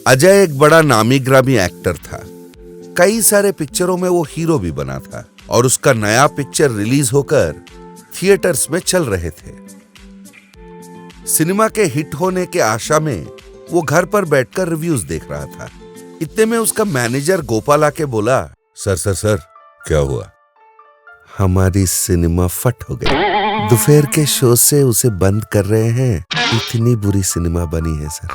अजय एक बड़ा नामी ग्रामी एक्टर था। कई सारे पिक्चरों में वो हीरो भी बना था और उसका नया पिक्चर रिलीज होकर थिएटर्स में चल रहे थे। सिनेमा के हिट होने के आशा में वो घर पर बैठकर रिव्यूज देख रहा था। इतने में उसका मैनेजर गोपाल आके बोला, सर क्या हुआ? हमारी सिनेमा फट हो गई। दोपहर के शो से उसे बंद कर रहे हैं। इतनी बुरी सिनेमा बनी है सर।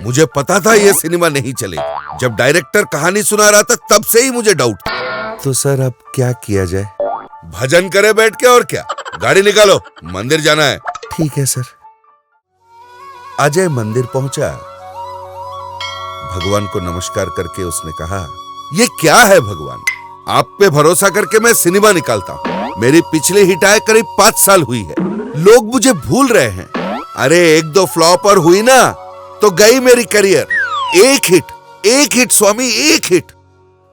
मुझे पता था ये सिनेमा नहीं चलेगी। जब डायरेक्टर कहानी सुना रहा था तब से ही मुझे डाउट था। तो सर अब क्या किया जाए? भजन करे बैठ के, और क्या। गाड़ी निकालो, मंदिर जाना है। ठीक है सर। अजय मंदिर पहुंचा। भगवान को नमस्कार करके उसने कहा, ये क्या है भगवान, आप पे भरोसा करके मैं सिनेमा निकालता हूँ। मेरी पिछली हिट आए करीब 5 साल हुई है। लोग मुझे भूल रहे हैं। अरे 1-2 फ्लॉप और हुई ना तो गई मेरी करियर। एक हिट स्वामी, एक हिट।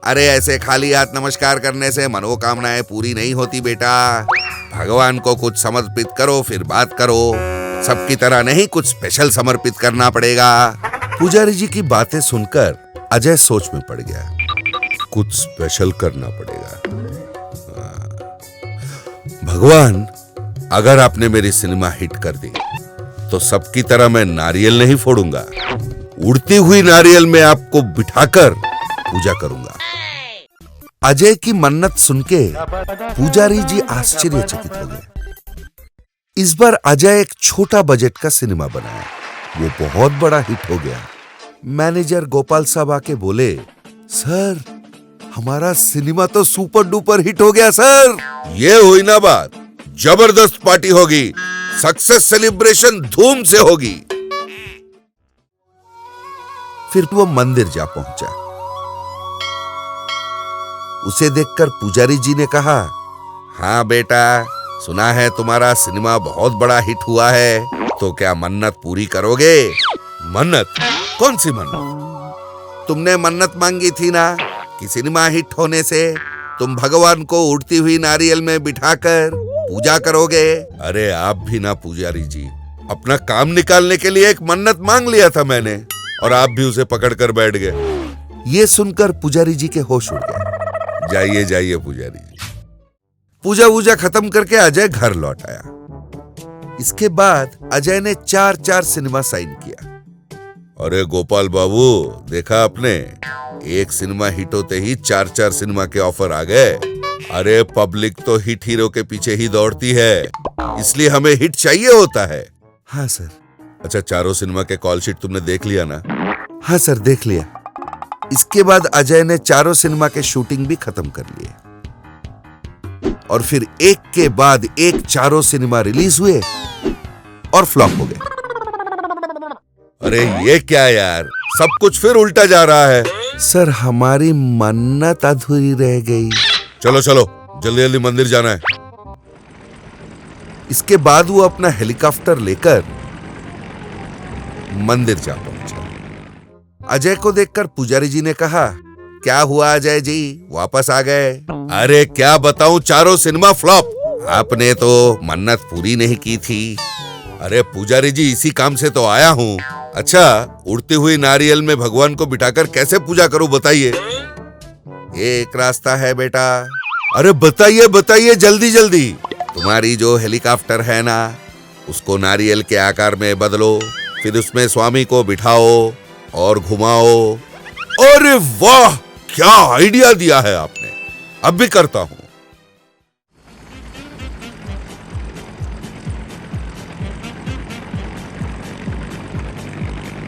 अरे ऐसे खाली हाथ नमस्कार करने से मनोकामनाएं पूरी नहीं होती बेटा। भगवान को कुछ समर्पित करो फिर बात करो। सबकी तरह नहीं, कुछ स्पेशल समर्पित करना पड़ेगा। पुजारी जी की बातें सुनकर अजय सोच में पड़ गया। कुछ स्पेशल करना पड़ेगा। भगवान, अगर आपने मेरी सिनेमा हिट कर दी तो सबकी तरह मैं नारियल नहीं फोड़ूंगा। उड़ती हुई नारियल में आपको बिठाकर पूजा करूंगा। अजय की मन्नत सुनके पुजारी जी आश्चर्यचकित हो गए। इस बार अजय एक छोटा बजट का सिनेमा बनाया। वो बहुत बड़ा हिट हो गया। मैनेजर गोपाल साहब आके बोले, सर हमारा सिनेमा तो सुपर डुपर हिट हो गया सर। ये हुई ना बात। जबरदस्त पार्टी होगी, सक्सेस सेलिब्रेशन धूम से होगी। फिर वो मंदिर जा पहुंचा। उसे देखकर पुजारी जी ने कहा, हाँ बेटा, सुना है तुम्हारा सिनेमा बहुत बड़ा हिट हुआ है, तो क्या मन्नत पूरी करोगे? मन्नत? कौन सी मन्नत? तुमने मन्नत मांगी थी ना कि सिनेमा हिट होने से तुम भगवान को उड़ती हुई नारियल में बिठाकर पूजा करोगे। अरे आप भी ना पुजारी जी, अपना काम निकालने के लिए एक मन्नत मांग लिया था मैंने और आप भी उसे पकड़कर बैठ गए। ये सुनकर पुजारी जी के होश उड़ गए। जाइए जाइए पुजारी जी। पूजा वूजा खत्म करके अजय घर लौट आया। इसके बाद अजय ने 4 सिनेमा साइन किया। अरे गोपाल बाबू, देखा आपने, एक सिनेमा हिट होते ही 4 सिनेमा के ऑफर आ गए। अरे पब्लिक तो हिट हीरो के पीछे ही दौड़ती है, इसलिए हमें हिट चाहिए होता है। हाँ सर। अच्छा, 4 सिनेमा के कॉल शीट तुमने देख लिया ना? हाँ सर, देख लिया। इसके बाद अजय ने 4 सिनेमा के शूटिंग भी खत्म कर लिए और फिर एक के बाद एक 4 सिनेमा रिलीज हुए और फ्लॉप हो गए। अरे ये क्या यार, सब कुछ फिर उल्टा जा रहा है। सर हमारी मन्नत अधूरी रह गई। चलो जल्दी जल्दी मंदिर जाना है। इसके बाद वो अपना हेलीकॉप्टर लेकर मंदिर जा पहुंचा। अजय को देखकर पुजारी जी ने कहा, क्या हुआ अजय जी, वापस आ गए? अरे क्या बताऊं, 4 सिनेमा फ्लॉप। आपने तो मन्नत पूरी नहीं की थी। अरे पुजारी जी, इसी काम से तो आया हूं। अच्छा, उड़ती हुई नारियल में भगवान को बिठाकर कैसे पूजा करूं बताइए? एक रास्ता है बेटा। अरे बताइए जल्दी जल्दी। तुम्हारी जो हेलीकॉप्टर है ना, उसको नारियल के आकार में बदलो, फिर उसमें स्वामी को बिठाओ और घुमाओ। अरे वाह, क्या आइडिया दिया है आपने, अब भी करता हूं।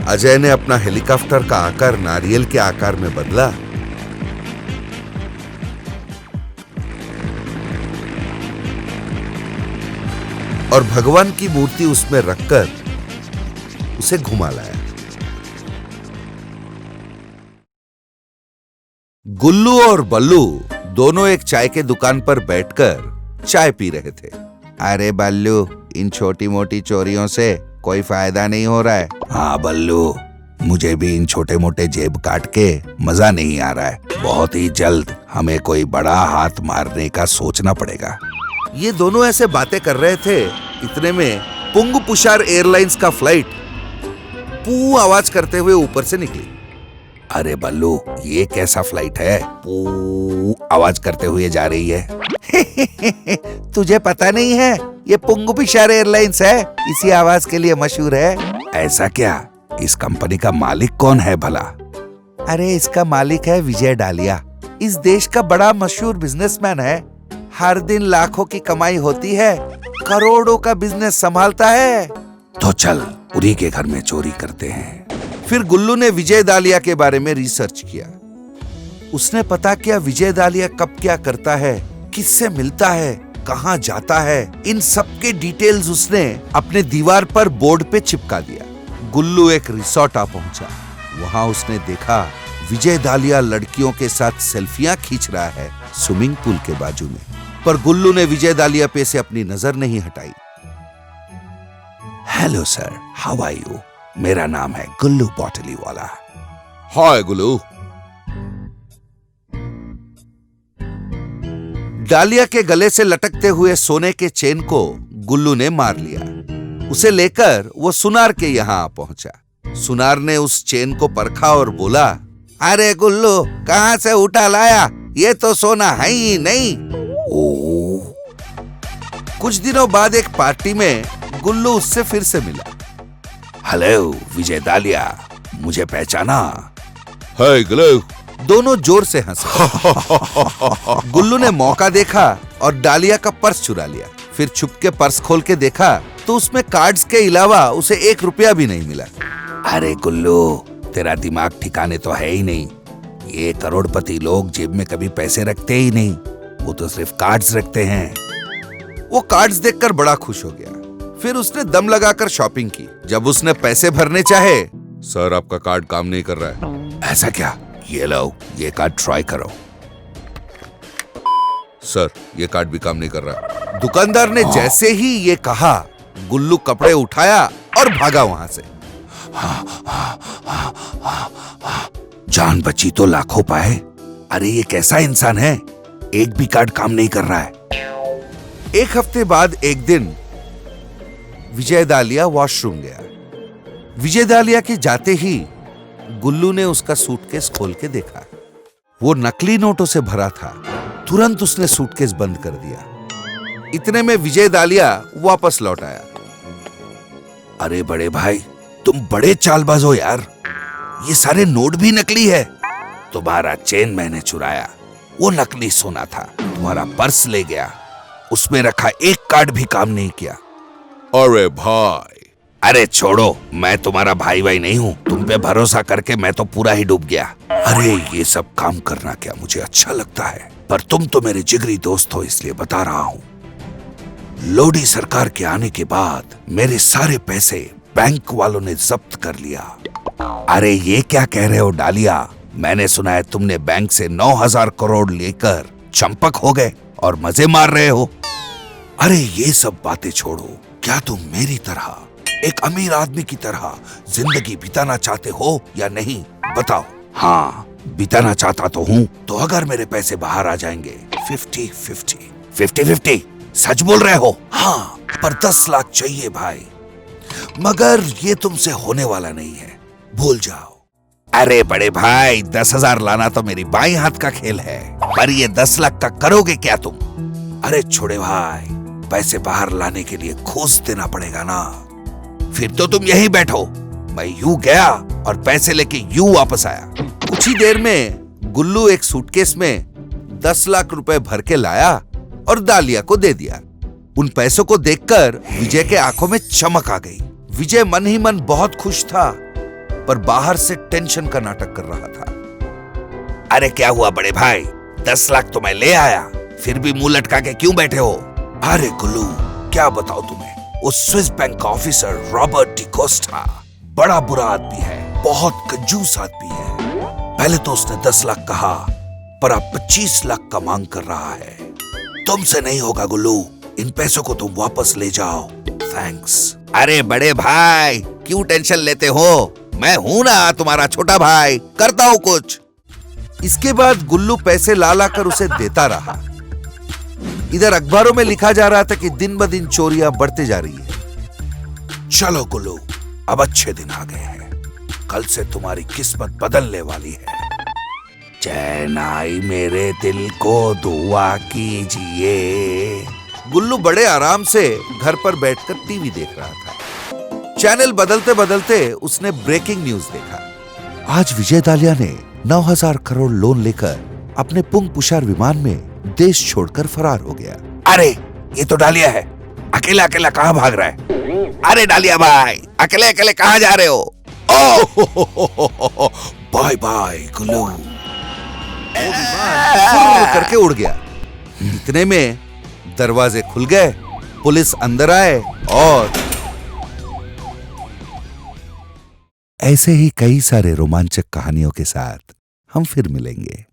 अजय ने अपना हेलीकॉप्टर का आकार नारियल के आकार में बदला और भगवान की मूर्ति उसमें रखकर उसे घुमा लाया। गुल्लू और बल्लू दोनों एक चाय के दुकान पर बैठकर चाय पी रहे थे। अरे बल्लू, इन छोटी मोटी चोरियों से कोई फायदा नहीं हो रहा है। हाँ बल्लू, मुझे भी इन छोटे मोटे जेब काट के मजा नहीं आ रहा है। बहुत ही जल्द हमें कोई बड़ा हाथ मारने का सोचना पड़ेगा। ये दोनों ऐसे बातें कर रहे थे, इतने में पुंग पुषार एयरलाइंस का फ्लाइट पू आवाज करते हुए ऊपर से निकली। अरे बल्लू, ये कैसा फ्लाइट है? पू आवाज करते हुए जा रही है। तुझे पता नहीं है, ये पुंगुपिशार एयरलाइंस है, इसी आवाज के लिए मशहूर है। ऐसा क्या? इस कंपनी का मालिक कौन है भला? अरे इसका मालिक है विजय डालिया। इस देश का बड़ा मशहूर बिजनेसमैन है। हर दिन लाखों की कमाई होती है, करोड़ों का बिजनेस संभालता है। तो चल उन्हीं के घर में चोरी करते हैं। फिर गुल्लू ने विजय दालिया के बारे में रिसर्च किया। उसने पता किया विजय दालिया कब क्या करता है, किससे मिलता है, कहां जाता है। इन सब के डिटेल्स उसने अपने दीवार पर बोर्ड पे चिपका दिया। गुल्लू एक रिसोर्ट आ पहुंचा। वहां उसने देखा विजय दालिया लड़कियों के साथ सेल्फियां खींच रहा है स्विमिंग पूल के बाजू में। पर गुल्लू ने विजय दालिया पे से अपनी नजर नहीं हटाई। Hello sir, how are you? मेरा नाम है गुल्लू बोटलीवाला। हाय गुल्लू। डालिया के गले से लटकते हुए सोने के चेन को गुल्लू ने मार लिया। उसे लेकर वो सुनार के यहां आ पहुंचा। सुनार ने उस चेन को परखा और बोला, अरे गुल्लू, कहां से उठा लाया? ये तो सोना है ही नहीं। ओह। कुछ दिनों बाद एक पार्टी में गुल्लू उससे फिर से मिला। हेलो विजय दालिया, मुझे पहचाना? हाय गुल्लू। दोनों जोर से हंसे। गुल्लू ने मौका देखा और डालिया का पर्स चुरा लिया। फिर छुप के पर्स खोल के देखा तो उसमें कार्ड्स के अलावा उसे 1 रुपया भी नहीं मिला। अरे गुल्लू, तेरा दिमाग ठिकाने तो है ही नहीं। ये करोड़पति लोग जेब में कभी पैसे रखते ही नहीं, वो तो सिर्फ कार्ड्स रखते हैं। वो कार्ड्स देखकर बड़ा खुश हो गया। फिर उसने दम लगाकर शॉपिंग की। जब उसने पैसे भरने चाहे, सर आपका कार्ड काम नहीं कर रहा है। ऐसा क्या? ये लो, ये कार्ड ट्राई करो। सर, ये कार्ड भी काम नहीं कर रहा। दुकानदार ने जैसे ही ये कहा, गुल्लू कपड़े उठाया और भागा वहां से। जान बची तो लाखों पाए। अरे ये कैसा इंसान है, एक भी कार्ड काम नहीं कर रहा है। 1 हफ्ते बाद एक दिन विजय दालिया वॉशरूम गया। विजय दालिया के जाते ही गुल्लू ने उसका सूटकेस खोल के देखा। वो नकली नोटों से भरा था। तुरंत उसने सूटकेस बंद कर दिया। इतने में विजय दालिया वापस लौट आया। अरे बड़े भाई, तुम बड़े चालबाज हो यार। ये सारे नोट भी नकली है। तुम्हारा चेन मैंने चुराया, वो नकली सोना था। तुम्हारा पर्स ले गया, उसमें रखा एक कार्ड भी काम नहीं किया। अरे भाई। अरे छोड़ो, मैं तुम्हारा भाई नहीं हूँ। तुम पे भरोसा करके मैं तो पूरा ही डूब गया। अरे ये सब काम करना क्या मुझे अच्छा लगता है, पर तुम तो मेरे जिगरी दोस्त हो, इसलिए बता रहा हूँ। लोडी सरकार के आने के बाद मेरे सारे पैसे बैंक वालों ने जब्त कर लिया। अरे ये क्या कह रहे हो डालिया? मैंने सुना है तुमने बैंक से 9,000 करोड़ लेकर चंपक हो गए और मजे मार रहे हो। अरे ये सब बातें छोड़ो, क्या तुम मेरी तरह, एक अमीर आदमी की तरह जिंदगी बिताना चाहते हो या नहीं? बताओ। हाँ, बिताना चाहता तो हूँ। तो अगर मेरे पैसे बाहर आ जाएंगे 50-50। 50-50? सच बोल रहे हो? हाँ, पर 10 लाख चाहिए भाई। मगर ये तुमसे होने वाला नहीं है, भूल जाओ। अरे बड़े भाई, 10,000 लाना तो मेरी बाई हाथ का खेल है, पर ये 10 लाख का करोगे क्या तुम? अरे छोड़े भाई, पैसे बाहर लाने के लिए घूस देना पड़ेगा ना। फिर तो तुम यहीं बैठो। मैं यूं गया और पैसे लेके यूं वापस आया। कुछ ही देर में गुल्लू एक सूटकेस में 10 लाख रुपए भर के लाया और दालिया को दे दिया। उन पैसों को देखकर विजय के आंखों में चमक आ गई। विजय मन ही मन बहुत खुश था, पर बाहर से टेंशन का नाटक कर रहा था। अरे क्या हुआ बड़े भाई? 10 लाख तो मैं ले आया, फिर भी मुंह लटका के क्यों बैठे हो? अरे गुल्लू, क्या बताओ तुम्हें, वो स्विस बैंक का ऑफिसर रॉबर्ट डिकोस्टा बड़ा बुरा आदमी है, बहुत कंजूस आदमी है। पहले तो उसने 10 लाख कहा, पर अब 25 लाख का मांग कर रहा है। तुमसे नहीं होगा गुल्लू, इन पैसों को तुम वापस ले जाओ। थैंक्स। अरे बड़े भाई, क्यों टेंशन लेते हो? मैं हूं ना तुम्हारा छोटा भाई, करता हूं कुछ। इसके बाद गुल्लू पैसे ला ला कर उसे देता रहा। इधर अखबारों में लिखा जा रहा था कि दिन ब दिन चोरियां बढ़ते जा रही है। चलो गुल्लू, अब अच्छे दिन आ गए हैं। कल से तुम्हारी किस्मत बदलने वाली है। चैन आई मेरे दिल को दुआ कीजिए। गुल्लू बड़े आराम से घर पर बैठकर टीवी देख रहा था। चैनल बदलते बदलते उसने ब्रेकिंग न्यूज देखा। आज विजय दालिया ने 9,000 करोड़ लोन लेकर अपने पुंग पुशार विमान में देश छोड़कर फरार हो गया। अरे ये तो डालिया है, अकेला अकेला कहाँ भाग रहा है? अरे डालिया भाई, अकेले अकेले कहाँ जा रहे हो? ओह बाय बाय गुल्लू। फुर्र करके उड़ गया। इतने में दरवाजे खुल गए, पुलिस अंदर आए और ऐसे ही कई सारे रोमांचक कहानियों के साथ हम फिर मिलेंगे।